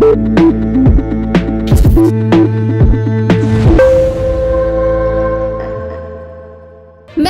मैं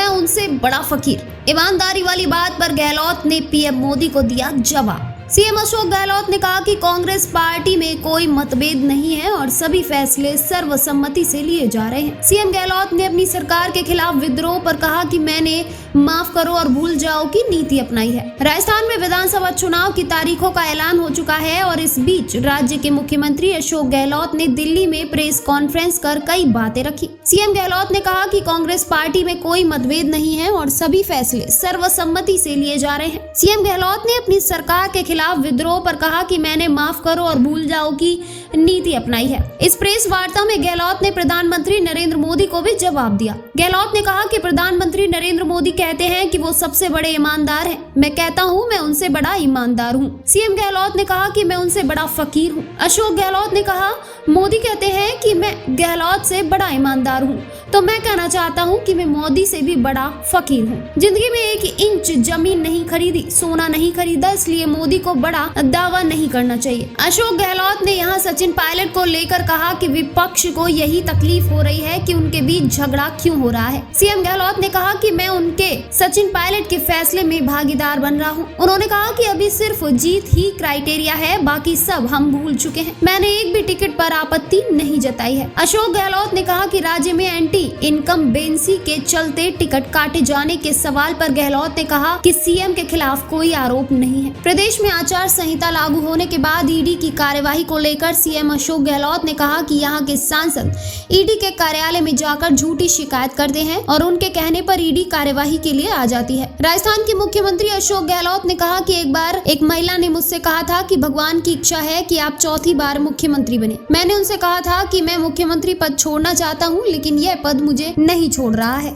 उनसे बड़ा फकीर। ईमानदारी वाली बात पर गहलोत ने पीएम मोदी को दिया जवाब। सीएम अशोक गहलोत ने कहा कि कांग्रेस पार्टी में कोई मतभेद नहीं है और सभी फैसले सर्वसम्मति से लिए जा रहे हैं। सीएम गहलोत ने अपनी सरकार के खिलाफ विद्रोह पर कहा कि मैंने माफ करो और भूल जाओ की नीति अपनाई है। राजस्थान में विधानसभा चुनाव की तारीखों का ऐलान हो चुका है और इस बीच राज्य के मुख्यमंत्री अशोक गहलोत ने दिल्ली में प्रेस कॉन्फ्रेंस कर कई बातें रखी। सीएम गहलोत ने कहा कि कांग्रेस पार्टी में कोई मतभेद नहीं है और सभी फैसले सर्वसम्मति से लिए जा रहे हैं। सीएम गहलोत ने अपनी सरकार के खिलाफ विद्रोह पर कहा कि मैंने माफ करो और भूल जाओ की नीति अपनाई है। इस प्रेस वार्ता में गहलोत ने प्रधानमंत्री नरेंद्र मोदी को भी जवाब दिया। गहलोत ने कहा कि प्रधानमंत्री नरेंद्र मोदी कहते हैं कि वो सबसे बड़े ईमानदार हैं। मैं कहता हूं मैं उनसे बड़ा ईमानदार हूं। सीएम गहलोत ने कहा कि मैं उनसे बड़ा फकीर हूं। अशोक गहलोत ने कहा मोदी कहते हैं कि मैं गहलोत से बड़ा ईमानदार हूं, तो मैं कहना चाहता हूं कि मैं मोदी से भी बड़ा फकीर हूं। जिंदगी में 1 इंच जमीन नहीं खरीदी, सोना नहीं खरीदा, इसलिए मोदी को बड़ा दावा नहीं करना चाहिए। अशोक गहलोत ने यहाँ सचिन पायलट को लेकर कहा कि विपक्ष को यही तकलीफ हो रही है कि उनके बीच झगड़ा क्यों हो रहा है। सीएम गहलोत ने कहा कि मैं उनके सचिन पायलट के फैसले में भागीदार बन रहा हूँ। उन्होंने कहा कि अभी सिर्फ जीत ही क्राइटेरिया है, बाकी सब हम भूल चुके हैं। मैंने एक भी टिकट पर आपत्ति नहीं जताई है। अशोक गहलोत ने कहा कि राज्य में एंटी इनकम्बेंसी के चलते टिकट काटे जाने के सवाल पर गहलोत ने कहा कि सीएम के खिलाफ कोई आरोप नहीं है। प्रदेश में आचार संहिता लागू होने के बाद ईडी की कार्यवाही को लेकर सीएम अशोक गहलोत ने कहा कि यहाँ के सांसद ईडी के कार्यालय में जाकर झूठी शिकायत करते हैं और उनके कहने पर ईडी कार्यवाही के लिए आ जाती है। राजस्थान के मुख्यमंत्री अशोक गहलोत ने कहा कि एक बार एक महिला ने मुझसे कहा था कि भगवान की इच्छा है कि आप चौथी बार मुख्यमंत्री बने। मैंने उनसे कहा था कि मैं मुख्यमंत्री पद छोड़ना चाहता हूँ, लेकिन यह पद मुझे नहीं छोड़ रहा है।